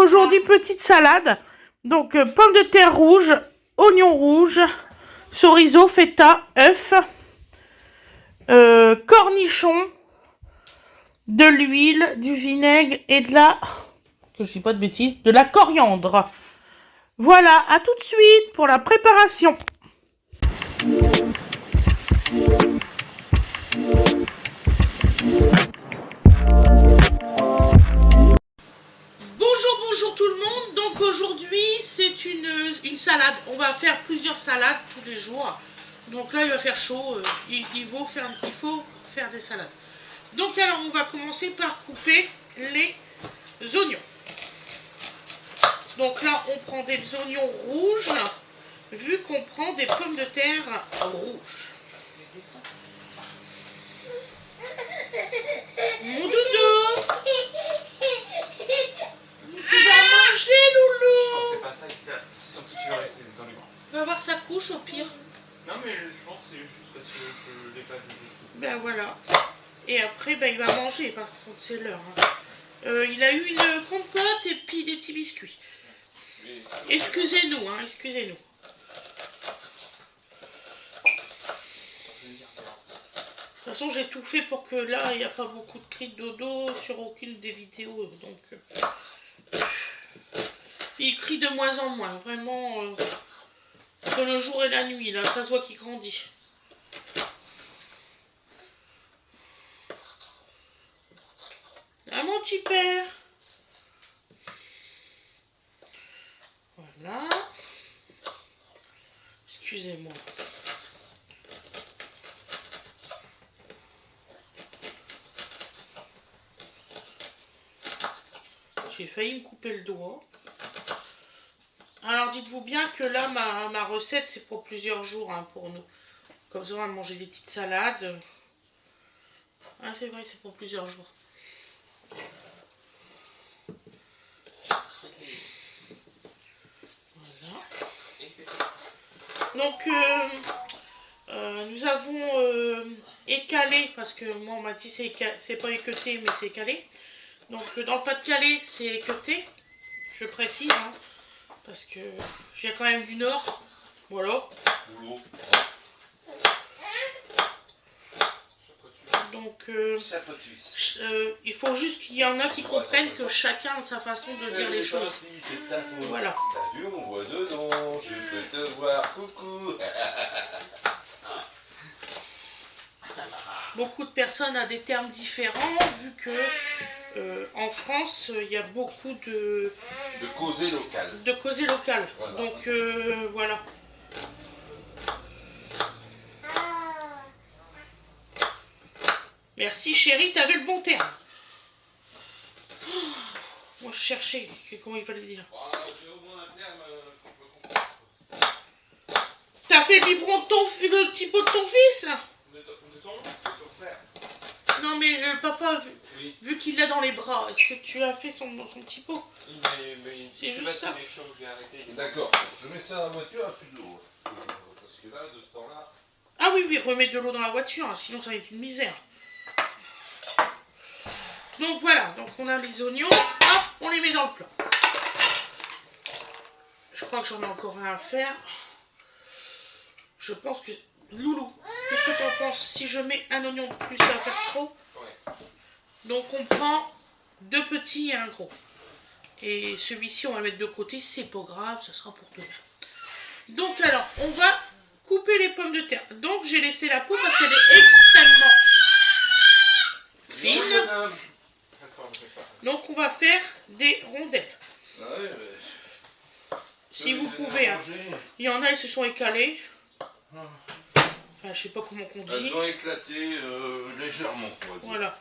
aujourd'hui, petite salade. Donc, pommes de terre rouges, oignons rouges, chorizo, feta, œufs, cornichons, de l'huile, du vinaigre et de la... que je dis pas de bêtises, de la coriandre. Voilà, à tout de suite pour la préparation. Bonjour tout le monde. Donc aujourd'hui c'est une salade. On va faire plusieurs salades tous les jours. Donc là il va faire chaud, il faut faire des salades. Donc alors on va commencer par couper les oignons. Donc là on prend des oignons rouges vu qu'on prend des pommes de terre rouges. Mon doudou, tu vas manger, loulou. C'est pas ça qu'il a. C'est surtout qu'il va rester dans les bras. Va voir sa couche au pire. Non mais je pense que c'est juste parce que je l'ai pas vu. Ben voilà. Et après ben, il va manger parce que c'est l'heure. Hein. Il a eu une compote et puis des petits biscuits. Excusez-nous, hein, excusez-nous. De toute façon, j'ai tout fait pour que là, il n'y a pas beaucoup de cris de dodo sur aucune des vidéos. Donc, il crie de moins en moins. Vraiment, c'est le jour et la nuit. Là, ça se voit qu'il grandit. Ah, mon petit père. Voilà. Excusez-moi. J'ai failli me couper le doigt. Alors dites-vous bien que là, ma recette, c'est pour plusieurs jours hein, pour nous. Comme ça, on va manger des petites salades. Ah, c'est vrai, c'est pour plusieurs jours. Voilà. Donc, nous avons écalé, parce que moi, on m'a dit c'est pas équeuté, mais c'est écalé. Donc, dans le Pas-de-Calais, c'est équeuté. Je précise, hein, parce que je viens quand même du Nord. Voilà. Donc, il faut juste qu'il y en a qui comprennent que chacun a sa façon de dire les choses. Voilà. T'as vu, on voit dedans, je peux te voir, coucou. Beaucoup de personnes ont des termes différents, vu que en France, il y a beaucoup de causées locales. De causées locales. Voilà. Donc, voilà. Merci chérie, t'avais le bon terme. Oh, moi je cherchais comment il fallait dire. T'as fait le biberon de le petit pot de ton fils? De ton frère. Non mais papa, vu qu'il l'a dans les bras, est-ce que tu as fait son petit pot? C'est juste ça. D'accord, je mets ça dans la voiture à plus de l'eau. Parce que là, de ce temps-là... Ah oui, remettre de l'eau dans la voiture, hein, sinon ça va être une misère. Donc voilà, donc on a les oignons, hop, on les met dans le plat. Je crois que j'en ai encore un à faire. Je pense que... Loulou, qu'est-ce que t'en penses? Si je mets un oignon de plus, ça va faire trop? Ouais. Donc on prend deux petits et un gros. Et celui-ci, on va le mettre de côté, c'est pas grave, ça sera pour demain. Donc alors, on va couper les pommes de terre. Donc j'ai laissé la peau parce qu'elle est extrêmement fine. Donc on va faire des rondelles. Ouais, si vous pouvez. Hein. Il y en a, ils se sont écalés. Enfin, je sais pas comment on dit. Elles ont éclaté légèrement, on va dire. Voilà.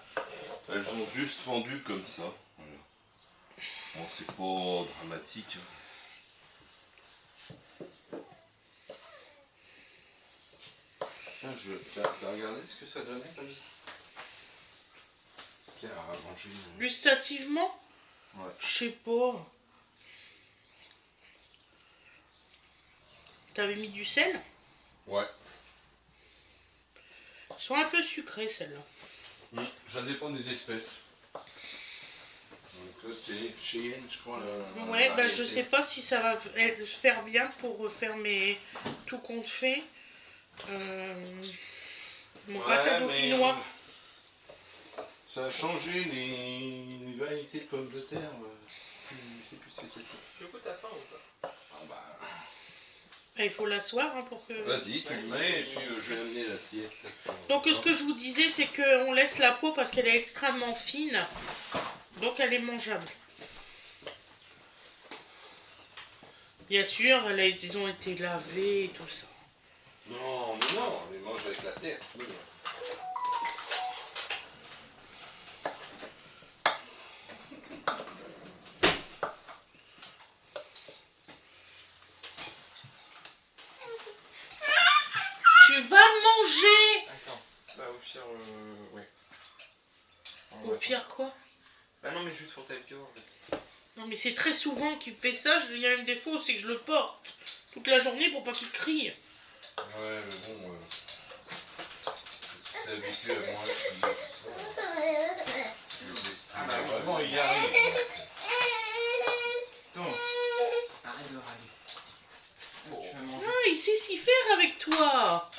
Elles ont juste fendu comme ça. Voilà. Bon, c'est pas dramatique. Tiens, t'as regardé ce que ça donnait comme ça? Tiens, à manger une... Gustativement? Ouais. Je sais pas. T'avais mis du sel? Ouais. Elles sont un peu sucrées celles-là. Ça dépend des espèces. Donc Ça, c'était Cheyenne, je crois. Ouais, bah je sais pas si ça va faire bien pour faire mes tout compte fait. Mon gratin dauphinois. Ça a changé les variétés de pommes de terre. Je sais plus ce que c'était. Du coup, t'as faim ou pas? Ah bah. Ah, il faut l'asseoir hein, pour que... Vas-y, tu le mets et puis je vais amener l'assiette. Donc ce que je vous disais, c'est qu'on laisse la peau parce qu'elle est extrêmement fine. Donc elle est mangeable. Bien sûr, ils ont été lavés et tout ça. Non, on les mange avec la terre. Oui. Tu vas manger! Attends, bah au pire, ouais. Au pire quoi? Bah non, mais juste pour ta vidéo en fait. Non mais c'est très souvent qu'il fait ça, il y a même des fois c'est que je le porte toute la journée pour pas qu'il crie. Ouais, mais bon, c'est habitué à moi vraiment, il y arrive. Donc, arrête de râler. Bon. Tu vas manger. Ah, il sait s'y faire avec toi.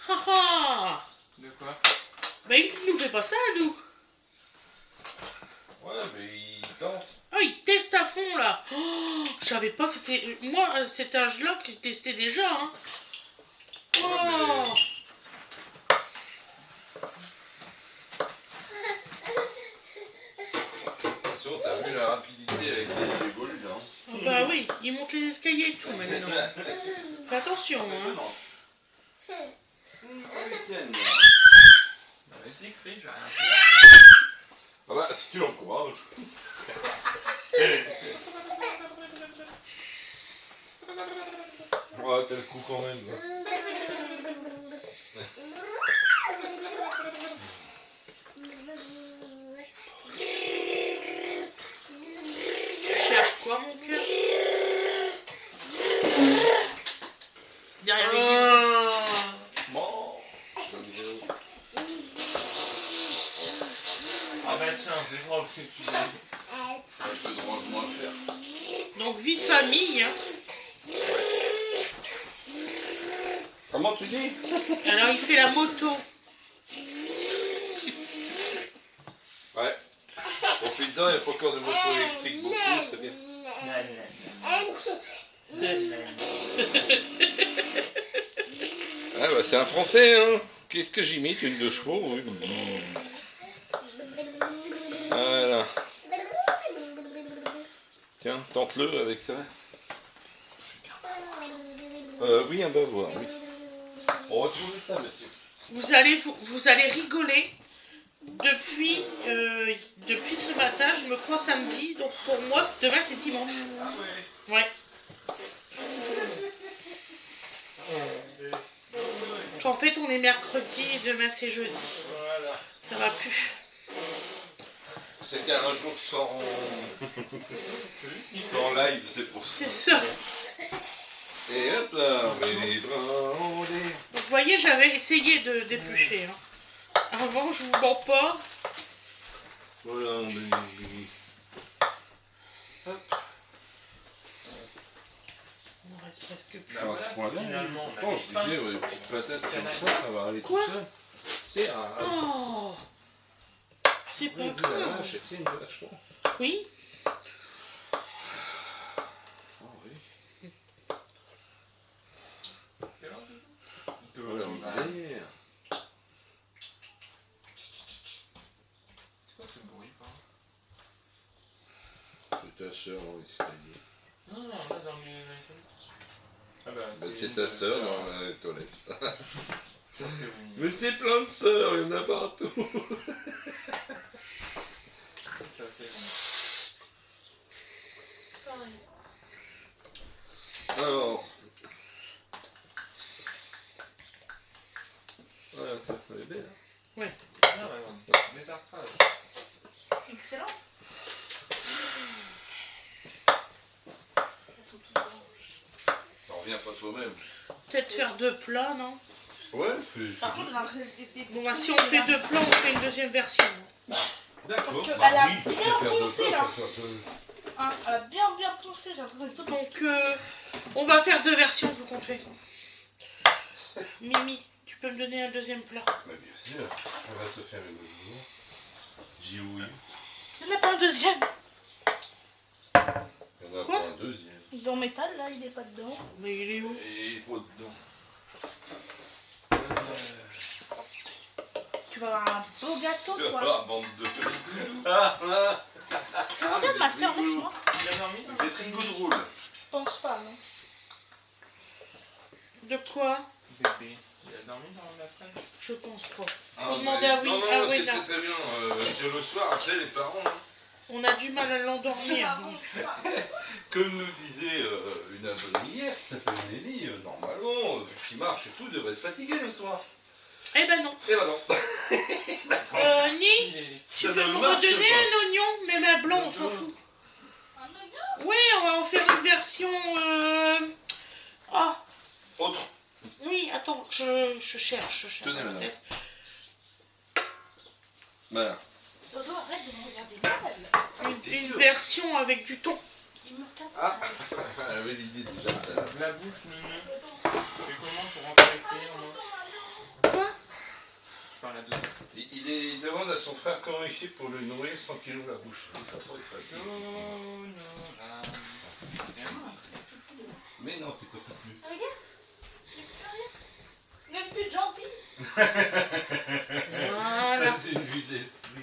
Haha. De quoi? Bah il nous fait pas ça à nous. Ouais, mais il tente. Ah, il teste à fond là. Oh, je savais pas que c'était... Moi, à cet âge-là, que je testais déjà. Hein. Oh. Ouais, attention, t'as vu la rapidité avec les évolue là. Ah bah oui, il monte les escaliers et tout maintenant. Fais attention. Hein. Impressionnant. Bah vas-y, crie, j'ai rien fait. Ah bah, si tu l'encourages. Ouais, t'as le coup quand même. Tu cherches quoi, mon cœur? Derrière les Bon. Ah bah tiens, c'est vrai aussi que tu dis. Un peu de rangement à faire. Donc, vie de famille. Hein. Comment tu dis? Alors, il fait la moto. Ouais. Profite-en, il n'y a pas encore de moto électrique beaucoup, c'est bien. Ah bah c'est un français, hein. Qu'est-ce que j'imite? Une 2 chevaux, oui. Voilà. Tiens, tente-le avec ça. Oui, un bavoir, oui. On va trouver ça, monsieur. Vous allez rigoler. Depuis ce matin, je me crois samedi. Donc, pour moi, demain, c'est dimanche. Ah ouais. Ouais. En fait, on est mercredi et demain, c'est jeudi. Voilà. Ça va plus. C'était un jour sans live, c'est pour ça. C'est ça. Et hop là, on met les bras en l'air. Donc, vous voyez, j'avais essayé de d'éplucher. Hein. Avant, je vous mens pas. Voilà, on met les... Hop. Il en reste presque plus. Bah À voilà, ce point-là, finalement, on a pourtant fait je plein. disais, ouais, des petites patates comme ça va aller Quoi? tout seul. C'est un... Oh, c'est pas Oui, la grave. vache, c'est une vache. Oui. Oh, oui. Quelle heure, du coup? Oh, la misère. C'est quoi ce bruit, quoi? C'est ta soeur dans l'escalier. Non, non, là dans les toilettes. Ah bah C'est ta soeur dans les toilettes. C'est Winnie. Mais c'est plein de sœurs, il y en a partout. C'est ça, c'est Winnie. Alors. Ouais, ça fait bien. Ah ouais, détartrage. Excellent. T'en reviens pas toi-même. Peut-être faire 2 plats, non? Ouais, fais. Bon, bah, si on fait 2 plats, on fait une deuxième version. D'accord. Parce que Bah elle a oui, bien préfère de poncé, peur, là. parce que ça peut- Hein, elle a bien poncé, j'ai l'impression que tout. Donc, on va faire deux versions tout compte fait. Mimi, tu peux me donner un deuxième plat? Mais bien sûr, elle va se faire une autre. J'y oui. Il n'y en a pas un deuxième. Il y en a Quoi pas un deuxième. Dans métal, là, il est pas dedans. Mais il est où? Et il est pas dedans. Tu vas avoir un beau gâteau, toi. Ah, bande de... Ah, ah. Regarde ma soeur, laisse-moi. Il a dormi? Vous êtes rigolo drôle. Je pense pas, non. De quoi? Bébé, il a dormi dans l'après-midi? Je pense pas. Ah, Faut demander à non, oui, non, à c'était Wena. très bien. Que le soir, après, les parents, hein, On a du mal à l'endormir. comme nous disait une abonnée hier, qui s'appelle Nelly, normalement, qui marche et tout, devrait être fatigué le soir. Eh ben non. Et bah non. Ni, Il est... tu Ça peux ne me marche redonner pas. un oignon, même un blanc, on s'en fout. Oui, on va en faire une version... Ah, Autre. oui, attends, je cherche. Tenez, dans la madame. tête. Voilà. Dodo, arrête de me regarder mal. Une version avec du thon. Il me regarde. Ah, elle avait l'idée déjà. La bouche, neuneu. Je fais comment pour rentrer avec lui, moi? Quoi? Je parle à deux. Il demande à son frère comment il fait pour le nourrir sans qu'il ouvre la bouche. Et ça pourrait être facile. Mais non, tu peux pas plus. Regarde. J'ai plus rien. Même plus de gencives. Voilà. Ça, c'est une vue d'esprit.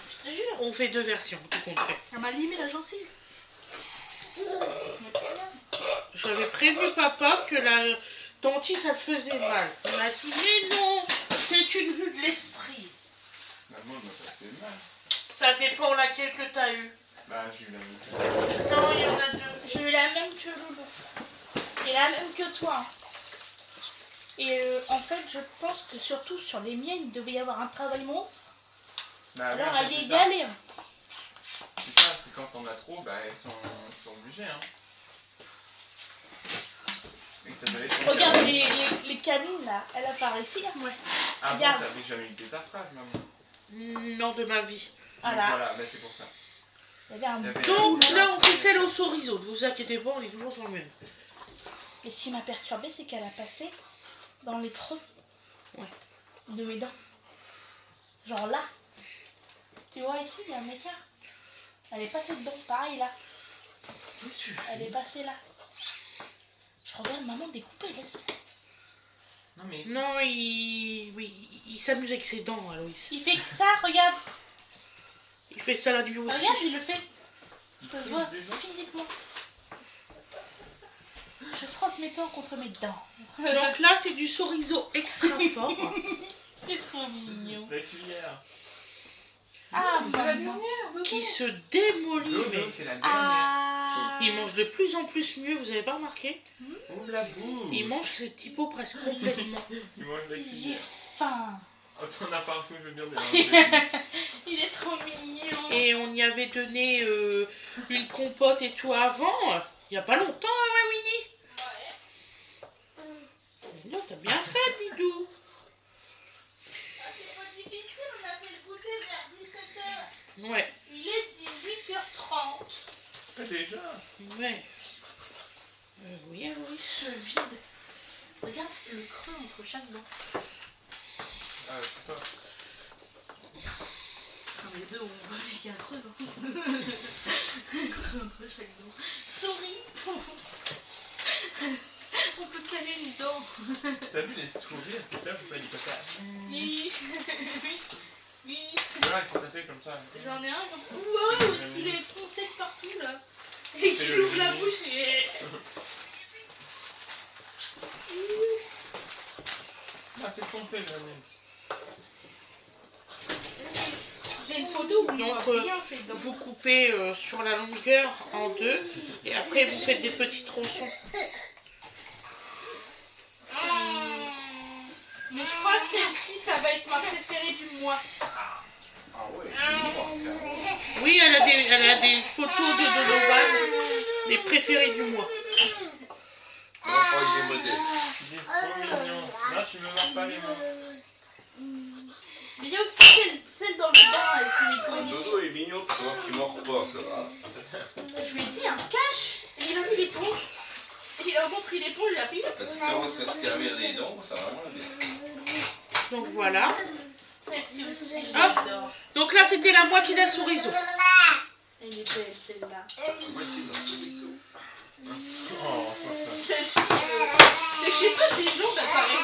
Je te jure. On fait deux versions, tout compris. Elle m'a limé la gencive. Il y a plus rien. J'avais prévenu papa que la dentiste, ça le faisait mal. Il m'a dit, mais non, c'est une vue de l'esprit. Bah moi, ça fait mal. Ça dépend laquelle que t'as eu. Bah j'ai eu la même. Non, il y en a deux. J'ai eu la même que Loulou. Et la même que toi. Et en fait, je pense que surtout sur les miennes, il devait y avoir un travail monstre. Bah, oui, Alors en fait, elle est c'est ça. égalée. C'est ça, c'est quand on a trop, bah elles sont obligées. Hein. Et que ça devait être Regarde les canines là, elle apparaît ici. Hein. Ouais. Avant, regarde. t'avais jamais eu de détartrage, maman. Non, de ma vie. Voilà. Voilà, bah c'est pour ça. Il y avait un Il y avait- Donc là, on fait celle au chorizo. Ne vous inquiétez pas, on est toujours sur le même. Et ce qui m'a perturbée, c'est qu'elle a passé dans les creux de mes dents. Genre là. Tu vois ici, il y a un écart. Elle est passée dedans, pareil là. Elle est passée là. Je regarde maman découper, laisse. Non mais. Non, il s'amuse avec ses dents, Aloïs. Il fait que ça, regarde. Il fait ça la nuit aussi. Regarde, il le fait. il Ça se touche voit des gens. physiquement. Je frotte mes dents contre mes dents. Donc là, c'est du chorizo extra fort. C'est trop mignon. La cuillère. Ah, mais c'est la maman. dernière. Qui se démolit, Dodo, mais c'est la dernière. Ah. il mange de plus en plus mieux, vous avez pas remarqué? Ouvre la bouche. Il mange ses petits pots presque complètement. Il mange la J'ai cuillère. faim. Oh, t'en as partout, je veux bien déranger. Il est trop mignon. Et on y avait donné une compote et tout avant, il y a pas longtemps, hein, ouais, Ouais. Winnie? Non, t'as bien fait, Didou. Ah, c'est pas difficile, on a fait le goûter vers 17h. Ouais, Il est 18h30. Ah, déjà. ouais. Oui, Aloïs. Ce vide. Regarde le creux entre chaque dent. Ah, c'est pas. Non, les deux, on voit qu'il y a un creux, non? Un creux entre chaque dent. Souris. On peut caler une dent. T'as vu les sourires que t'as, pourquoi il dit pas ça? Oui. Oui. Voilà, quand ça fait comme ça. J'en ai un comme... Wow, est-ce qu'il est foncé de partout là? Et qu'il ouvre la bouche et... Ah, qu'est-ce qu'on fait, Nanette? J'ai une photo où on Donc, voit bien ses dents. Vous coupez sur la longueur en deux et après vous faites des petits tronçons. Mais je crois que celle-ci, ça va être ma préférée du mois. Ah ouais, Oui, elle a des photos de Donovan, les préférés du mois. on va prendre des modèles. Il est trop mignon. Non, tu me marques pas les mains. Mais il y a aussi celle dans le bain, elle c'est iconique. Dodo est mignon, tu vois, qu'il mord pas, ça va. Je lui ai dit un cache, et il a mis l'éponge. Et il a vraiment pris l'éponge, il a pris. Quand tu commences à se servir des dents, ça va moins bien. Donc voilà. Celle-ci aussi, je Hop. l'adore. Donc là, c'était la moitié d'un chorizo. Elle est belle celle-là. Moitié dans ce ruisseau. Oh. Celle-ci, je sais pas si les gens d'apparaître.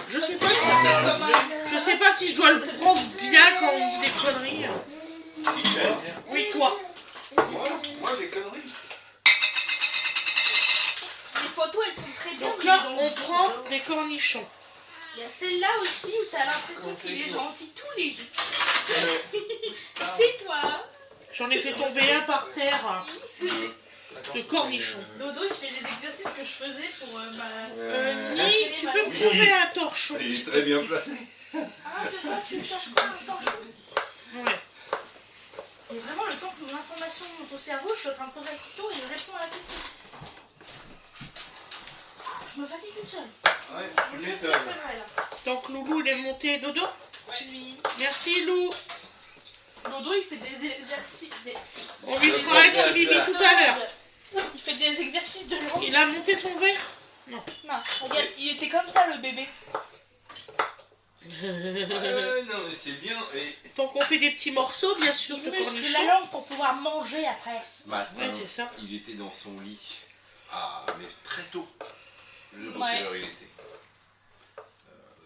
Je sais pas si je dois le prendre bien quand on me dit des conneries. Qui va dire? Oui, toi. Moi, des conneries. Les photos, elles sont très bien. Donc mais là, dans on le prend dos, des cornichons. il y a celle-là aussi où t'as l'impression qu'il est gentil tous les jours. C'est toi. J'en ai fait tomber un par terre de cornichons. Dodo, il fait les exercices que je faisais pour Ni, tu peux me trouver un torchon. Il est très bien placé. Ah, je vois, tu cherches quoi un torchon? Ouais. Et vraiment, le temps que mon information monte au cerveau, je suis en train de poser la question et je réponds à la question. Je me fatigue une seule. Ouais, Je tu vous jure que m'étonnes. c'est vrai là. Donc Loulou, il est monté dodo. Oui. Merci Lou. Dodo, il fait des exercices. On lui fera un petit bibi tout à l'heure. Il fait des exercices de langue. Il a monté son verre. Non, regarde, il était comme ça le bébé. Non, mais c'est bien. Et Donc on fait des petits morceaux, bien sûr, Il de muscle cornichons. la langue pour pouvoir manger après. ce matin, Ouais, c'est ça. il était dans son lit. Ah, mais très tôt. Je sais pas Ouais. quelle heure il était.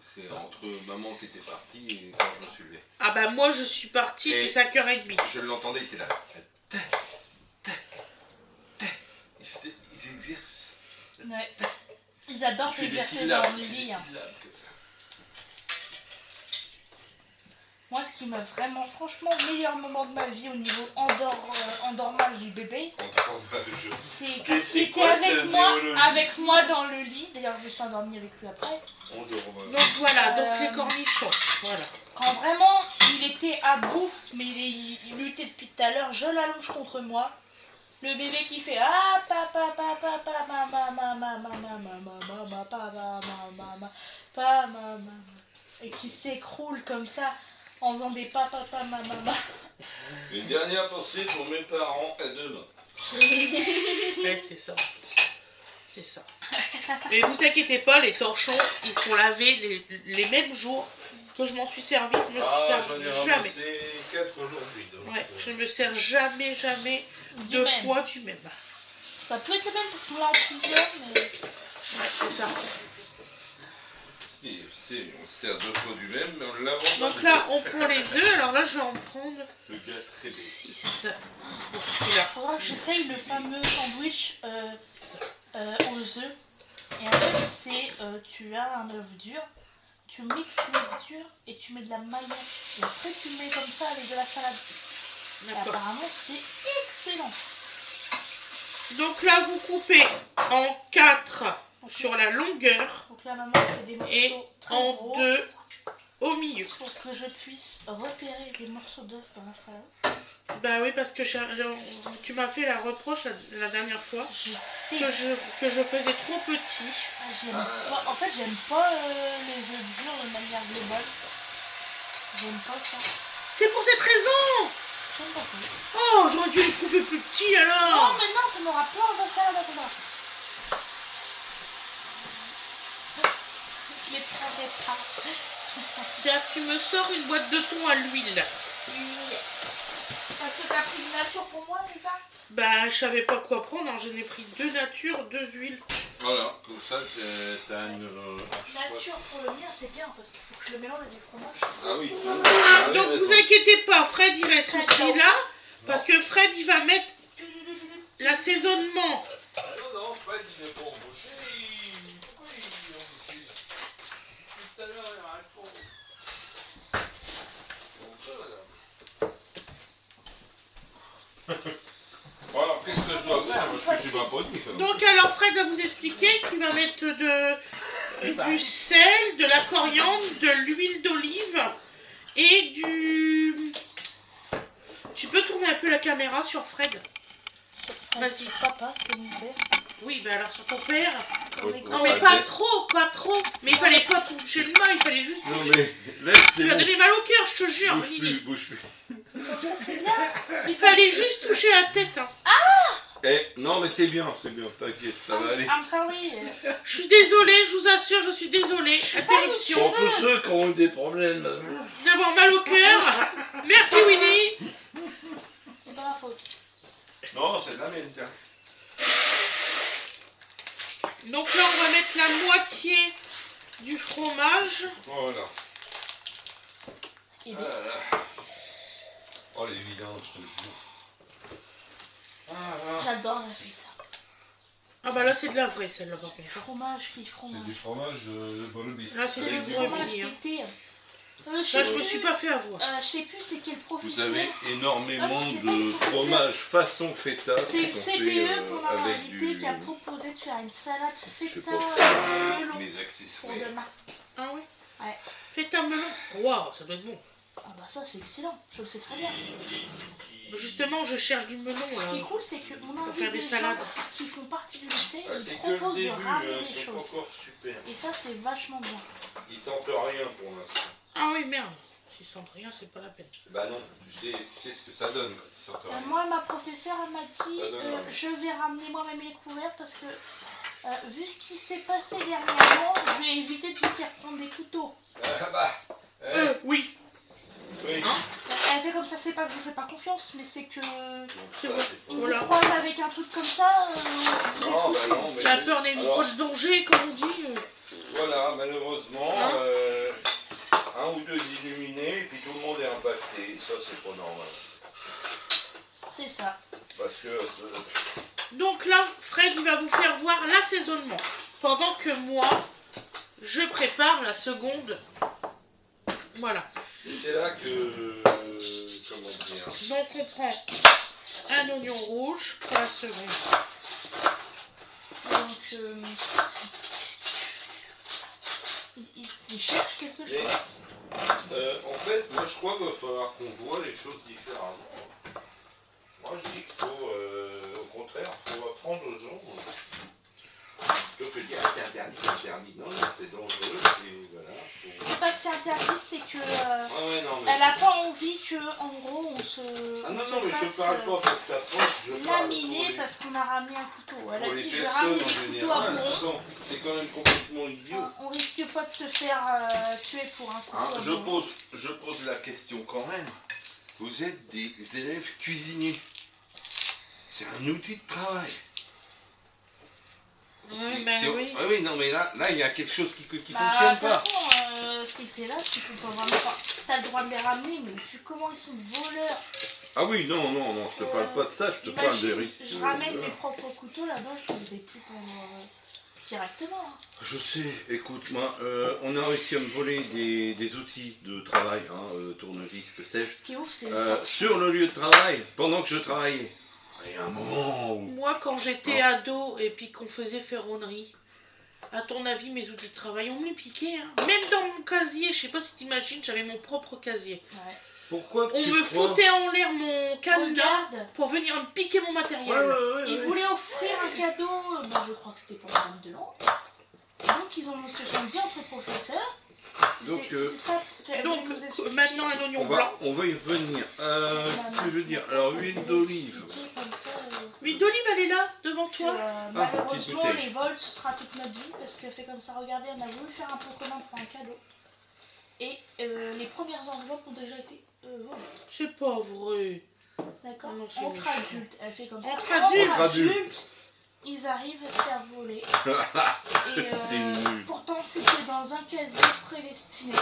C'est entre maman qui était partie et quand je me suis levé. Ah bah moi je suis partie, il Et- était 5h30. Je l'entendais, il était là. Ils s'exercent. Ouais. Ils adorent Il fait des s'exercer syllabes. dans le il fait des lit. Hein. syllabes comme ça. Moi, ce qui m'a vraiment, franchement, meilleur moment de ma vie au niveau endormage du bébé, Encore mal, je- c'est quand Qu'est-ce il que était quoi, avec cette moi, néologisme dans le lit. D'ailleurs, je me suis endormie avec lui après. On dort. Donc voilà, donc les Euh, cornichons. Voilà. Quand vraiment il était à bout, mais il luttait depuis tout à l'heure, je l'allonge contre moi. Le bébé qui fait ah papa papa papa mama mama mama mama mama papa mama et qui s'écroule comme ça en faisant des papa papa mama. Une dernière pensée pour mes parents à demain. Ouais, c'est ça. C'est ça. Mais vous inquiétez pas, les torchons, ils sont lavés les mêmes jours que je m'en suis servi. Je me suis Ah, j'en ai servi jamais. ramassé 4 aujourd'hui. donc, Ouais, je me sers jamais Du deux même. fois du même. Ça peut être le même parce qu'on l'a en plusieurs, mais Ouais, c'est ça. on se sert 2 fois du même, mais on l'avance. Donc là, on prend les œufs. Alors là, je vais en prendre Le gars très bête. 6 pour celui-là. faudra que j'essaye le fameux sandwich aux œufs. Et en fait, c'est tu as un œuf dur, tu mixes l'œuf dur et tu mets de la mayonnaise. Et après, tu le mets comme ça avec de la salade. Et D'accord. apparemment, c'est excellent. Donc là, vous coupez en 4 sur la longueur Donc là, maman fait des morceaux et très en gros 2 au milieu. pour que je puisse repérer les morceaux d'œuf dans la salade. Bah oui, parce que tu m'as fait la reproche la dernière fois J'ai que je faisais trop petit. J'aime pas, en fait, j'aime pas les œufs durs de manière globale. J'aime pas ça. C'est pour cette raison. J'aime pas ça. Oh, j'aurais dû les couper plus petits Non, alors. mais non, tu m'auras plein de salade à ton âge. Je les prendrai pas. Tiens, tu me sors une boîte de thon à l'huile. Parce que t'as pris de nature pour moi, c'est ça? Bah, je savais pas quoi prendre, alors j'en ai pris 2 natures, 2 huiles. Voilà, comme ça, t'as une. Nature pour le mien, c'est bien parce qu'il faut que je le mélange avec du fromage. Ah oui. Donc vous inquiétez pas, Fred il reste aussi là, parce que Fred il va mettre l'assaisonnement. Non, Fred, il n'est pas embauché. Pourquoi il est embauché? Depuis tout à l'heure, il arrête pas. Bon, alors, qu'est-ce que je dois faire? Parce que je suis pas poli. Donc alors Fred va vous expliquer qu'il va mettre du sel, de la coriandre, de l'huile d'olive et du... Tu peux tourner un peu la caméra sur Fred? Vas-y. Papa, c'est mon père. Oui, bah alors sur ton père, Non mais pas trop, pas trop. Mais il fallait pas toucher le main, il fallait juste... Non mais, laisse, Tu c'est as bon. donné mal au cœur, je te jure, Bouge Nini. plus, bouge plus. Comme ça, c'est bien. Il fallait juste toucher la tête. Hein. Eh, non mais c'est bien, t'inquiète, ça va aller. I'm sorry. Je suis désolée, je vous assure, je suis désolée. Interruption. Pour tous ceux qui ont eu des problèmes. D'avoir mal au cœur. Merci Winnie. C'est pas ma faute. Non, c'est de la mienne, tiens. Donc là, on va mettre la moitié du fromage. Voilà. Et Ah là là. Oh les vidanges, je te jure. Ah là. j'adore la feta. Ah bah là, c'est de la vraie celle-là par contre. Fromage qui C'est fromage. du fromage de Bolobis. Là, c'est C'est du le vrai fromage Winnie, hein. d'été. Ça, je me suis pas fait avoir. Je sais plus c'est quel Vous professeur. avez énormément Ah non, c'est pas de le professeur. fromage façon feta C'est le qui sont CPE faits qu'on a avec invité du... qui a proposé de faire une salade Je sais feta pas, melon les pour accessoires. demain. Ah oui. Ouais. Faites un melon. Waouh, ça doit être bon. Ah bah ça c'est excellent, je le sais très bien. Justement, je cherche du melon Ce qui est là. cool c'est qu'on Pour invite faire des des salades. gens qui font partie du lycée Ah, et c'est ils que le proposent de début, ramener des c'est pas choses. encore super. Et ça c'est vachement bien. Ils sentent rien pour l'instant. Ah oui, merde. S'ils sentent rien, c'est pas la peine. Bah non, tu sais ce que ça donne quand ils sentent rien. Moi ma professeure elle m'a dit Ça donne rien. je vais ramener moi-même les couverts parce que vu ce qui s'est passé dernièrement, je vais éviter de vous faire prendre des couteaux. Ah bah, Oui. oui. Hein Elle fait comme ça, c'est pas que je vous fais pas confiance, mais c'est que C'est Ça, bon. c'est pas- on Voilà. vous croise avec un truc comme ça. Non, bah non, mais... La peur n'est une Alors, poche de danger, comme on dit. Voilà, malheureusement, Hein un ou deux illuminés, et puis tout le monde est impacté. Ça, c'est pas normal. C'est ça. Parce que... Donc là, Fred, il va vous faire voir l'assaisonnement. Pendant que moi, je prépare la seconde. Voilà. c'est là que... comment dire... Donc on prend un oignon rouge pour la seconde. Donc il cherche quelque chose. En fait, moi je crois qu'il va falloir qu'on voit les choses différemment. Moi je dis qu'il faut, au contraire, il faut apprendre aux gens. Plutôt que de dire c'est interdit. Non, c'est dangereux. Et voilà, C'est pas que c'est interdit, c'est que Ah ouais, non, mais... elle a pas envie que en gros on se, Ah on non, se non, mais je fasse parle pas pour ta pote, je parle pour laminer les... parce qu'on a ramené un couteau. Elle a pour les dit je vais personnes ramener en des couteaux à général. bon. Attends, c'est quand même complètement idiot. On risque pas de se faire tuer pour un couteau Hein, à je bon. pose la question quand même. Vous êtes des élèves cuisiniers. C'est un outil de travail. Ouais, ben oui. Ah oui, non, mais là, il y a quelque chose qui Bah, fonctionne de toute pas. façon, si c'est là, tu peux pas vraiment pas. T'as le droit de les ramener, mais vu comment ils sont voleurs. Ah oui, non, je te parle pas de ça, je te parle des Imagine, risques. je ramène mes propres couteaux là-bas, je ne les ai plus pour directement. Hein. Je sais, écoute-moi, on a réussi à me voler des outils de travail, tournevis, que sais-je, Ce qui est ouf, c'est sur le lieu de travail, pendant que je travaillais. Il y a un moment où... Moi, quand j'étais ado et puis qu'on faisait ferronnerie, à ton avis, mes outils de travail, on me les piquait. Hein. Même dans mon casier, je sais pas si t'imagines, j'avais mon propre casier. Ouais. Pourquoi On tu me crois... foutait en l'air mon cadenas Regarde, pour venir me piquer mon matériel. ils voulaient offrir un cadeau, je crois que c'était pour la dame de l'an. Et donc ils se sont dit entre professeurs. Donc, C'était ça. qu'elle voulait Donc nous expliquer. maintenant un oignon on blanc. va y revenir. Qu'est-ce que je veux dire? Alors, huile d'olive. Comme ça, L'huile d'olive, elle est là, devant que, toi. petite malheureusement, bouteille. les vols, ce sera toute notre vie parce qu'elle fait comme ça. Regardez, on a voulu faire un pot commun pour un cadeau. Et les premières enveloppes ont déjà été volées. C'est pas vrai. D'accord. Non, c'est Entre méchant. adultes, elle fait comme ça. Entre adultes. Entre adultes. Ils arrivent à se faire voler. Et C'est nul. pourtant, c'était dans un casier prédestiné.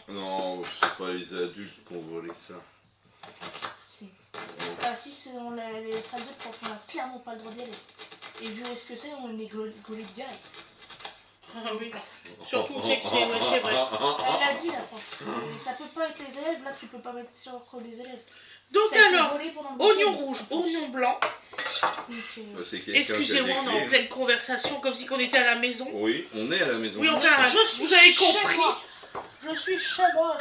Non, c'est pas les adultes qui ont volé ça. Si. Ah si, c'est dans les salles de prof, on n'a clairement pas le droit d'y aller. Et vu où est-ce que c'est, on est gaulé direct. Ah oui. Surtout c'est que c'est vrai. Elle a dit la prof. Et ça peut pas être les élèves, là tu peux pas mettre sur des élèves. Donc Ça a été alors, volé pendant le oignon week-end, rouge, en plus. oignon blanc. Donc, C'est quelqu'un Excusez-moi, qui a on des est en clés. pleine conversation comme si on était à la maison. Oui, on est à la maison. Oui, enfin, vous avez chez compris. moi. Je suis chez moi.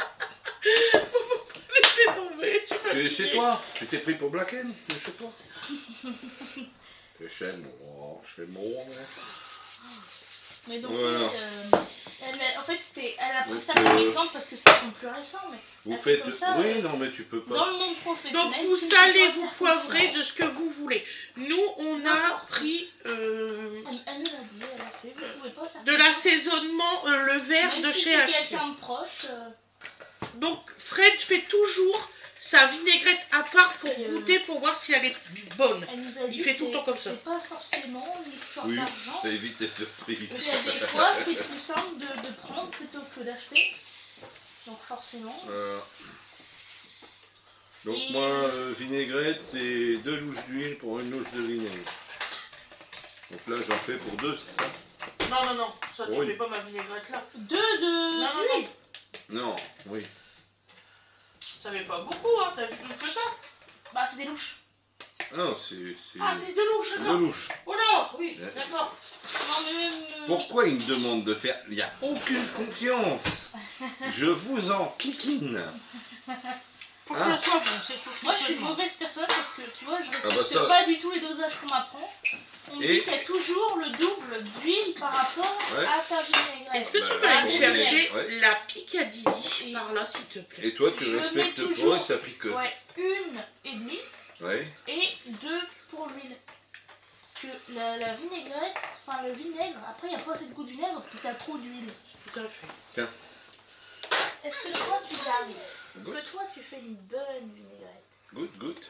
Laissez tomber. Tu es chez toi? Tu t'es pris pour Black M? Tu es chez toi? Tu es chez moi, chez moi. Mais donc, Voilà. en fait, elle a pris Donc, ça comme exemple parce que c'était son plus récent. Mais Vous elle fait faites... comme ça, oui, non, mais tu peux pas. dans le monde professionnel. Donc vous tu ne salez, peux pas vous faire poivrez confiance. de ce que vous voulez. Nous, on a N'importe. pris Elle me l'a dit, elle a fait. Vous pouvez pas faire de confiance. l'assaisonnement, le vert Même de si chez c'est Action. quelqu'un de proche. Donc Fred fait toujours sa vinaigrette à part pour Et, goûter, pour voir si elle est bonne. Elle nous a dit Il fait tout le c'est- temps comme ça. C'est pas forcément une histoire Oui, d'argent. ça évite les surprises. Il y a des fois, c'est plus simple de prendre plutôt que d'acheter. Donc forcément. Donc Et- moi, vinaigrette, c'est 2 louches d'huile pour une louche de vinaigre. Donc là, j'en fais pour 2, c'est ça? Non, non, non, ça tu Oui. fais pas ma vinaigrette là. Deux de. Non, non, non, Non, oui. ça fait pas beaucoup, hein, t'as vu plus que ça. Bah, c'est des louches. Non, c'est Ah, c'est deux louches, 2 d'accord. louches. Oh là, oui, Ouais. d'accord. Non, mais même. Pourquoi il me demande de faire... Il n'y a aucune confiance. Je vous en kikine. Faut que Ah. ça soit bon, c'est tout ce que Moi, je te suis une demande. mauvaise personne parce que tu vois, je respecte bah ça- pas du tout les dosages qu'on m'apprend. On me Et- dit qu'il y a toujours le double d'huile par rapport Ouais. à ta vinaigrette. Est-ce que tu Bah, peux aller me oui, chercher ouais. la Picadilly Et- par là, s'il te plaît? Et toi, tu Je mets respectes toujours- pas et ça picote. Ouais, une et demie Ouais. et deux pour l'huile. Parce que la vinaigrette, enfin le vinaigre, après il n'y a pas assez de goût de vinaigre puis t'as trop d'huile. Tout à fait. Est-ce que toi tu y arrives? Est-ce Goûte. que toi tu fais une bonne vinaigrette? Goûte, goûte.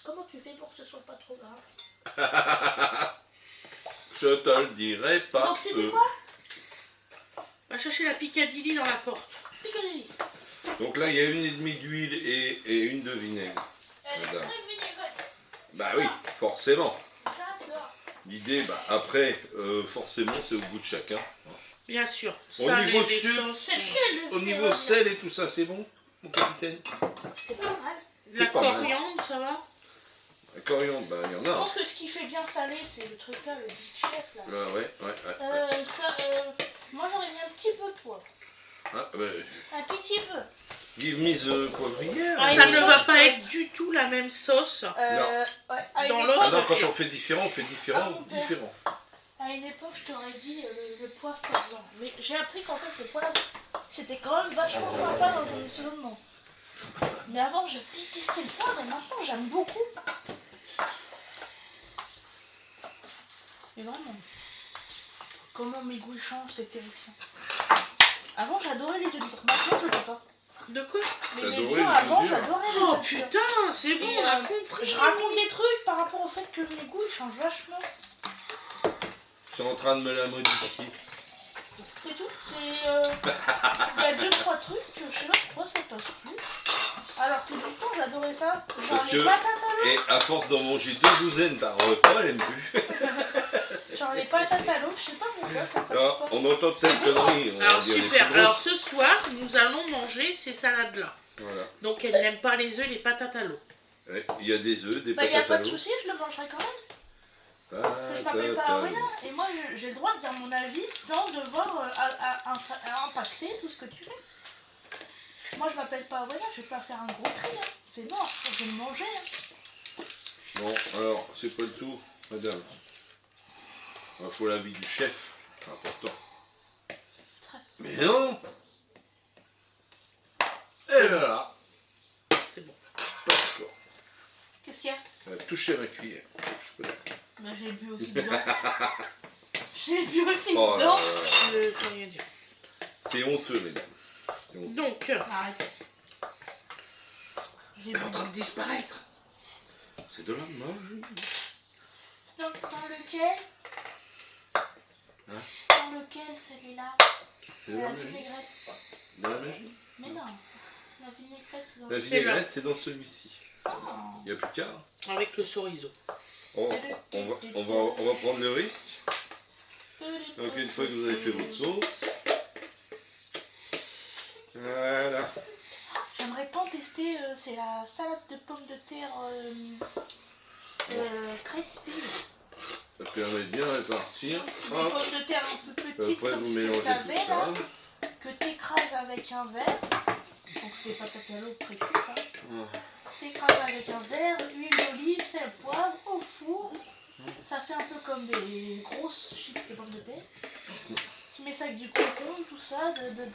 Comment tu fais pour que ce soit pas trop grave? Je te le dirai pas. Donc c'était quoi? Va chercher la Picadilly dans la porte. Picadilly. Donc là, il y a une et demie d'huile et une de vinaigre. Elle est Madame. très vinaigrette. Bah oui, forcément. J'adore. L'idée, bah après, forcément, c'est au goût de chacun. Bien sûr. Au Ça, niveau les sucre, sauces, C'est lequel le Au niveau vinaigre? sel et tout ça, c'est bon, mon capitaine? C'est pas mal. la c'est pas mal. coriandre, ça va? La coriandre, bah il y en Je a. pense que ce qui fait bien salé, c'est le truc là, le Big Chef là. Ouais. Moi j'aurais mis un petit peu de poivre. Ah, bah, Un petit peu. give me the poivrière. Ah, Ça il ne est va moche, pas ouais. être du tout la même sauce. Ouais, à Dans une l'autre, Ah époque, non, quand on fait différent, Ah, mon père. différent. à une époque, je t'aurais dit le poivre par exemple. Mais j'ai appris qu'en fait, le poivre, c'était quand même vachement sympa dans un assaisonnement. Mais avant, je détestais le poivre et maintenant, j'aime beaucoup. Mais vraiment, comment mes goûts changent, c'est terrifiant. Avant, j'adorais les œufs durs. Maintenant, je peux pas. De quoi? Les T'adorais œufs les durs, œufs avant, durs. j'adorais les Oh œufs durs. putain, c'est bon, Et, on a compris. Je raconte des trucs par rapport au fait que mes goûts ils changent vachement. Je suis en train de me la modifier. C'est tout. C'est il y a 2-3 trucs que je sais pas pourquoi ça passe plus. Alors que du temps j'adorais ça. Genre Parce les que- patates à Et à force d'en manger 2 douzaines par repas, elle aime plus. l'eau. Genre les patates à l'eau, je sais pas pourquoi ça passe Ah, pas. on entend de cette C'est bon. connerie. on va Alors dire les super, plus alors grosses. ce soir, nous allons manger ces salades-là. Voilà. Donc elle n'aime pas les œufs et les patates à l'eau. Ouais, il y a des œufs, des Bah y a patates pas à de l'eau. souci, je le mangerai quand même. Parce que je m'appelle pas Patata. Aurélien. Et moi j'ai le droit de dire mon avis sans devoir impacter tout ce que tu fais. Moi je m'appelle pas Aurélien, je vais pas faire un gros tri. Hein. C'est mort, je vais me manger. Hein. Bon, alors, c'est pas le tout, madame. Il faut l'avis du chef, c'est important. Très- Mais non. Et voilà. C'est bon. D'accord. Qu'est-ce qu'il y a? Elle a touché ma cuillère. Je peux la- Bah, j'ai bu aussi dedans. J'ai bu aussi Oh là dedans. là. Je ne peux rien dire. C'est honteux, mesdames. C'est honteux. Donc, Arrête. J'ai Elle est bu en train de dedans. disparaître. C'est de la magie. C'est dans lequel? Hein? C'est dans lequel celui-là? C'est de La la magie. vinaigrette. De la magie. Mais non. La vinaigrette, c'est dans La le... vinaigrette, c'est dans celui-ci. Oh. Il n'y a plus qu'à. avec le chorizo. On va prendre le risque. Donc une fois que vous avez fait votre sauce. Voilà. J'aimerais tant tester, c'est la salade de pommes de terre crispy. Ça permet de bien répartir. C'est des Hop. pommes de terre un peu petites Après comme vous ce que mélangez t'avais tout là, ça. que t'écrases avec un verre. Donc c'est des patates à l'eau pré-cuites. Hein. Ah. T'écrases avec un verre, huile d'olive, sel, poivre, au four. Ça fait un peu comme des grosses chips de pommes de terre. Tu mets ça avec du concombre, tout ça, de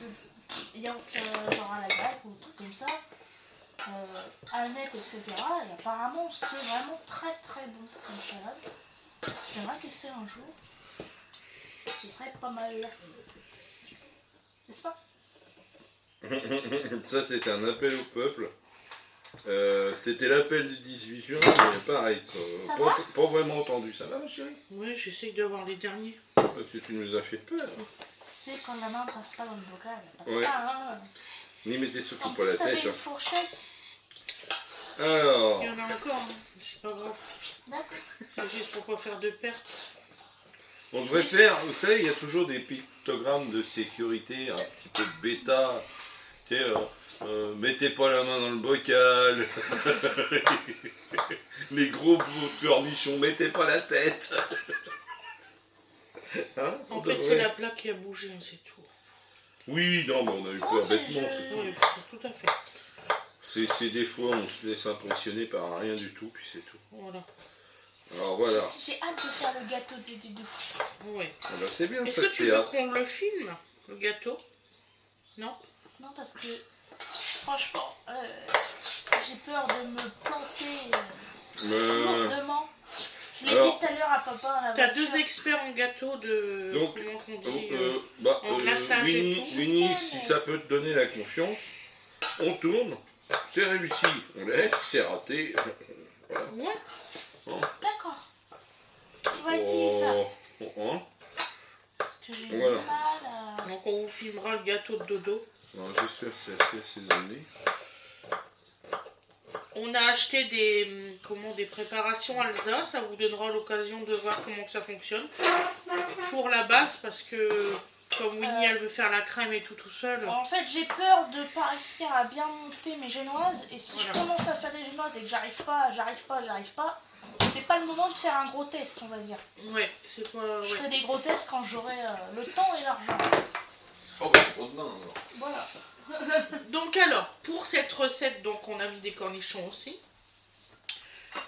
yaourt genre à la grecque ou truc comme ça. Almette, etc. Et apparemment, c'est vraiment très très bon comme salade. J'aimerais tester un jour. Ce serait pas mal. N'est-ce pas? Ça, c'est un appel au peuple. C'était l'appel du 18 juin, mais pareil. Ça Pas, va pas vraiment entendu. Ça va, ma chérie? Ouais, j'essaye d'avoir les derniers. Parce que tu nous as fait peur. Tu sais, quand la main passe pas dans le bocal, elle passe Ouais. pas, hein. N'y mettez surtout En pas la plus, t'avais tête. une Hein. fourchette. Alors, Il y en a encore, hein. C'est pas grave. D'accord. C'est juste pour pas faire de pertes. on devrait faire, vous savez, il y a toujours des pictogrammes de sécurité, un petit peu bêta. Tu sais, mettez pas la main dans le bocal. Les gros cornichons, mettez pas la tête. Hein, on En fait, devrait- c'est la plaque qui a bougé, hein, c'est tout. Oui, non, mais on a eu peur Oh, mais bêtement. je- c'est tout. Oui, tout à fait. C'est des fois, on se laisse impressionner par rien du tout, puis c'est tout. Voilà. Alors voilà. J'ai hâte de faire le gâteau des deux. Ouais. Ah bah, c'est bien Est-ce ça que que tu veux qu'on le filme, le gâteau? Non? Non, parce que franchement, j'ai peur de me planter lourdement. Je l'ai alors- dit tout à l'heure à papa à la T'as voiture. deux experts en gâteau de... Donc, comment on dit bah, en glaçage et Winnie, tout. Winnie, Je sais, si mais- ça peut te donner la confiance, on tourne, c'est réussi, on laisse, c'est raté. Voilà. Ouais. D'accord. On va essayer ça. Hein. Parce que j'ai Voilà. du mal à... Donc on vous filmera le gâteau de dodo. Alors, j'espère que c'est assez assaisonné. On a acheté des préparations Alsa, ça vous donnera l'occasion de voir comment que ça fonctionne. Pour la base, parce que comme Winnie elle veut faire la crème et tout seul. En fait, j'ai peur de pas réussir à bien monter mes génoises. Et si je Voilà. commence à faire des génoises et que j'arrive pas, c'est pas le moment de faire un gros test, on va dire. Ouais, c'est pas... Je Ouais. ferai des gros tests quand j'aurai le temps et l'argent. Oh, bah, c'est pas dedans, alors. Voilà. Donc alors, pour cette recette, donc on a mis des cornichons aussi.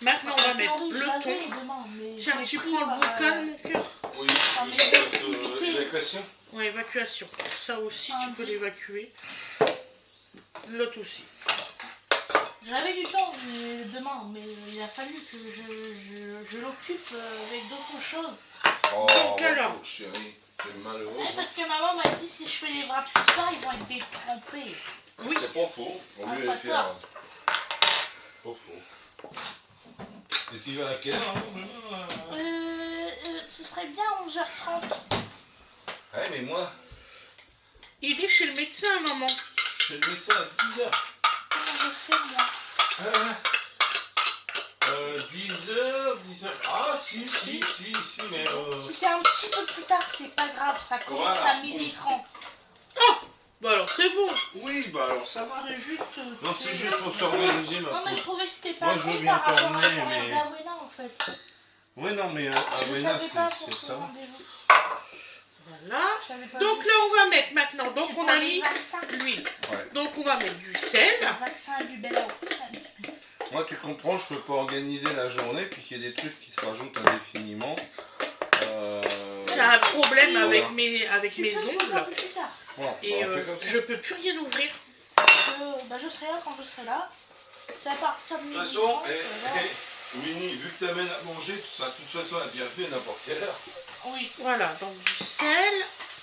Maintenant on va mettre Aujourd'hui, je le l'avais thon. demain, mais je Tiens, l'ai tu pris prends le par, bocal, mon cœur. Oui, Ah, mais l'activité. l'évacuation. Ouais, évacuation. Ça aussi, Ah, tu peux oui. l'évacuer. L'autre aussi. J'avais du temps demain, mais il a fallu que je l'occupe avec d'autres choses. Oh, Donc, alors. chérie, c'est malheureux. Ouais, parce que maman m'a dit si je fais les wraps ce soir, ils vont être détrempés. Oui. C'est pas faux, vaut Ah, mieux pas les faire. Pas faux. Et tu vas à quelle heure, hein, Ce serait bien 11h30. Ouais, mais moi, Il est chez le médecin, maman. je fais le médecin à 10h. Comment je fais moi 10h, 10h. Ah, si, mais. Si c'est un petit peu plus tard, c'est pas grave, ça commence Voilà. à 12h30. Bah alors c'est bon. Oui, bah alors ça va. C'est juste. Non, c'est juste pour s'organiser Non, mais maintenant. je trouvais que c'était pas Moi, je vrai veux bien par rapport à t'emmener, la mais- d'Awena en fait. Oui, non, mais à Je Wena, savais pas c'est pour ça ce va. rendez-vous. Voilà. J'avais pas Donc vu. là on va mettre maintenant. Donc C'est on pour a les mis vaccins. l'huile. Ouais. Donc on va mettre du sel. Le vaccin du Bel Moi, tu comprends, je peux pas organiser la journée, puis qu'il y a des trucs qui se rajoutent indéfiniment. J'ai un problème Voilà. avec mes Tu peux le faire un ongles. peu plus tard. Voilà, Et bah, on fait comme ça. je peux plus rien ouvrir. Je serai là quand je serai là. C'est à partir de De midi. toute façon, 30, Winnie, vu que t'amènes à manger, de toute façon, elle vient fait n'importe quelle heure. Oui, Voilà, donc du sel,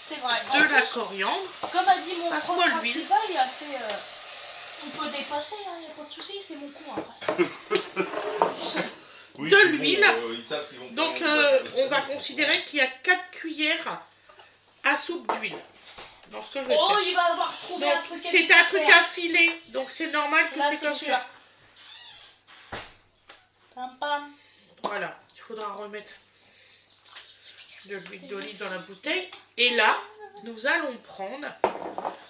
c'est vrai. En de la plus, coriandre. comme a dit mon Passe-moi prof l'huile. principal, il a fait. On peut dépasser, il n'y a pas de souci, c'est mon coup après. Oui, De puis bon, l'huile. ils savent qu'ils vont Donc pas- on va considérer qu'il y a 4 cuillères à soupe d'huile. Dans ce que je vais Oh, faire. il va avoir trouvé un Donc truc c'est un truc à filer. Donc c'est normal que Là, c'est c'est comme sûr. ça. Pam pam. Voilà, il faudra remettre de l'huile d'olive dans la bouteille. Et là, nous allons prendre...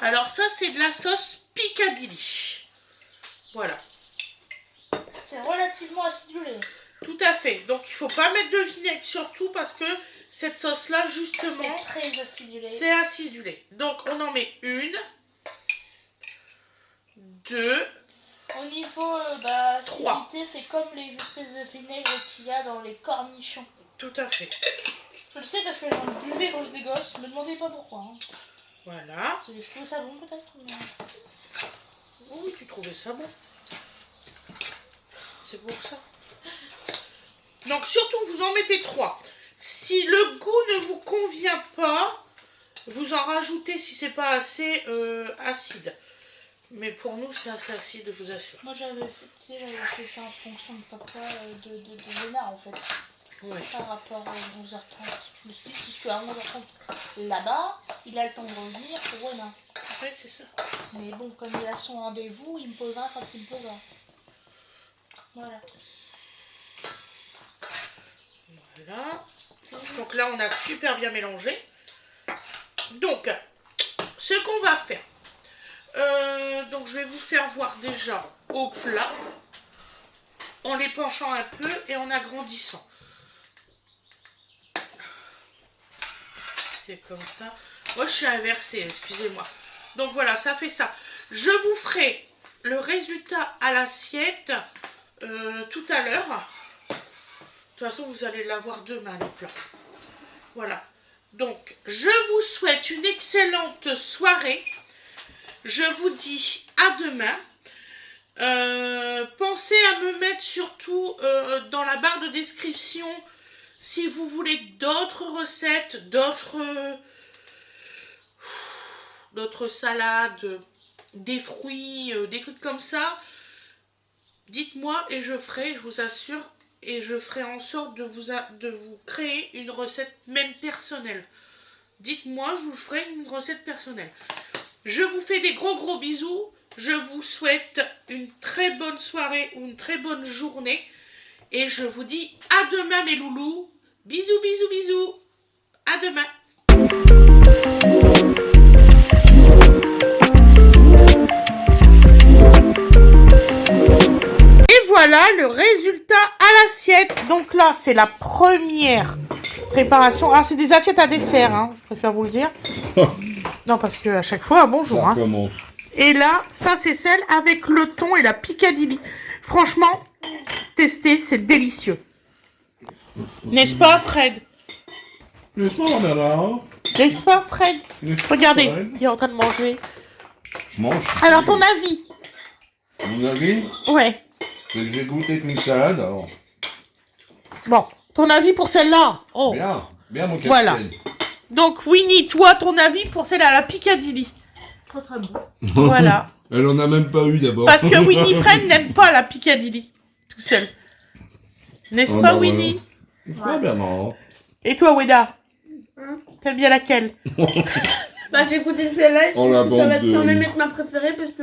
Alors ça, c'est de la sauce Piccadilly. Voilà, C'est relativement acidulé. tout à fait. Donc il faut pas mettre de vinaigre, surtout parce que cette sauce-là, justement, C'est très acidulé. c'est acidulé. Donc on en met 1, 2, Au niveau Trois. acidité, c'est comme les espèces de vinaigre qu'il y a dans les cornichons. Tout à fait. Je le sais parce que j'en buvais quand j'étais gosse, me demandez pas pourquoi. Hein. Voilà. Je trouvais ça bon peut-être, mais... Oui, tu trouvais ça bon. C'est pour ça. Donc surtout, vous en mettez 3. Si le goût ne vous convient pas, vous en rajoutez si c'est pas assez acide. Mais pour nous, c'est assez acide, je vous assure. Moi j'avais fait ça en fonction de papa, de Léna en fait. Ouais. Par rapport à 11h30. Je me suis dit, si je suis à 11h30 là-bas, il a le temps de revenir pour Léna. Ouais, c'est ça. Mais bon, comme il a son rendez-vous, il me posera quand il me posera. Voilà. Voilà. Donc là, on a super bien mélangé. Donc, ce qu'on va faire. Donc, je vais vous faire voir déjà au plat. En les penchant un peu et en agrandissant. C'est comme ça. Moi, je suis inversée, excusez-moi. Donc voilà, ça fait ça. Je vous ferai le résultat à l'assiette tout à l'heure. De toute façon, vous allez l'avoir demain, les plats. Voilà. Donc, je vous souhaite une excellente soirée. Je vous dis à demain. Pensez à me mettre surtout dans la barre de description si vous voulez d'autres recettes, d'autres salades, des fruits, des trucs comme ça. Dites-moi et je ferai, je vous assure, et je ferai en sorte de vous créer une recette même personnelle. Dites-moi, je vous ferai une recette personnelle. Je vous fais des gros bisous. Je vous souhaite une très bonne soirée ou une très bonne journée. Et je vous dis à demain mes loulous. Bisous, bisous, bisous. À demain. Et voilà le résultat à l'assiette. Donc là, c'est la première préparation. Ah, c'est des assiettes à dessert, hein, je préfère vous le dire. Non, parce que à chaque fois, bonjour. Ça Hein. commence. Et là, ça c'est celle avec le thon et la Piccadilly. Franchement, testez, c'est délicieux. N'est-ce pas, Fred? N'est-ce pas, Bernard? N'est-ce pas, Fred? N'est-ce pas, Regardez, Fred il est en train de manger. Je mange. Alors, ton avis? Mon avis, Ouais. c'est que j'ai goûté qu'une salade, alors. Bon, ton avis pour celle-là? Oh. Bien, bien mon capitaine. Voilà. Donc, Winnie, toi, ton avis pour celle à la Piccadilly? Très très bon. Voilà. Elle en a même pas eu d'abord. Parce que Winifred n'aime pas la Piccadilly. Tout seul. N'est-ce Oh pas, bah Winnie? Quoi, Bernard? Et toi, Weda? T'aimes bien laquelle? Bah j'ai goûté celle-là, Oh, la ça va bande de- quand même être ma préférée parce que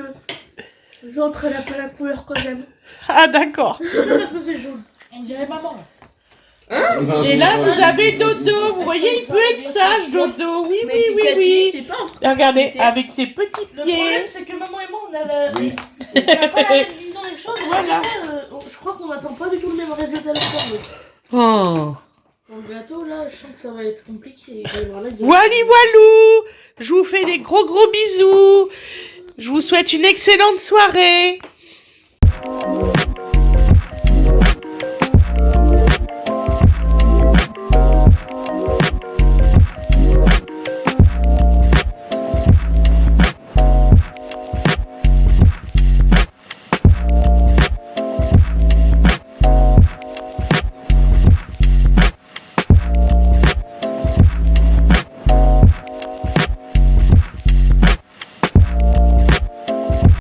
l'autre elle a pas la couleur que j'aime. Ah, d'accord. C'est parce que c'est jaune. On dirait maman. Et là, vous avez Dodo. Vous voyez, il peut être sage, Dodo. Oui, Mais oui, oui, Pikachu, oui. c'est pas un truc. Et regardez, goûter. avec ses petits Le pieds. problème, c'est que maman et moi, on a Oui. pas la même vision des choses. Voilà. Je crois qu'on n'attend pas du tout le même résultat de la Oh. Dans le gâteau là, je sens que ça va être compliqué. Et voilà, il y a- Voili voilou. Je vous fais des gros bisous. Je vous souhaite une excellente soirée.